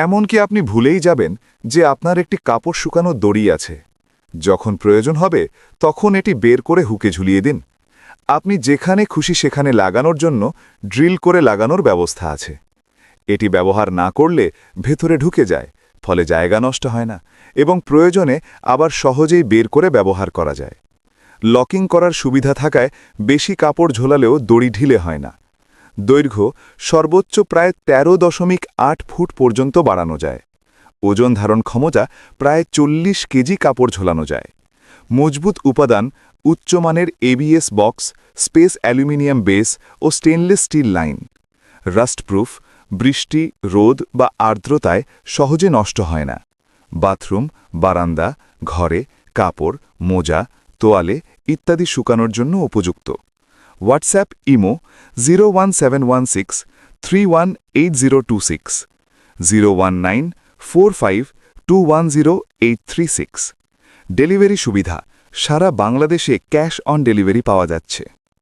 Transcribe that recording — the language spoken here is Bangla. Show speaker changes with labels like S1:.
S1: এমনকি আপনি ভুলেই যাবেন যে আপনার একটি কাপড় শুকানোর দড়ি আছে। যখন প্রয়োজন হবে তখন এটি বের করে হুকে ঝুলিয়ে দিন। আপনি যেখানে খুশি সেখানে লাগানোর জন্য ড্রিল করে লাগানোর ব্যবস্থা আছে। এটি ব্যবহার না করলে ভেতরে ঢুকে যায়, ফলে জায়গা নষ্ট হয় না এবং প্রয়োজনে আবার সহজেই বের করে ব্যবহার করা যায়। লকিং করার সুবিধা থাকায় বেশি কাপড় ঝোলালেও দড়ি ঢিলে হয় না। দৈর্ঘ্য সর্বোচ্চ প্রায় ১৩.৮ ফুট পর্যন্ত বাড়ানো যায়। ওজন ধারণ ক্ষমতা প্রায় ৪০ কেজি কাপড় ঝোলানো যায়। মজবুত উপাদান উচ্চমানের ABS box, space aluminium base ও স্টেনলেস স্টিল লাইন। রাস্টপ্রুফ, বৃষ্টি, রোদ বা আর্দ্রতায় সহজে নষ্ট হয় না। বাথরুম, বারান্দা, ঘরে, কাপড়, মোজা, তোয়ালে ইত্যাদি শুকানোর জন্য উপযুক্ত। WhatsApp imo 01716 318026, 01945210836। ডেলিভারি সুবিধা সারা বাংলাদেশে ক্যাশ অন ডেলিভারি পাওয়া যাচ্ছে।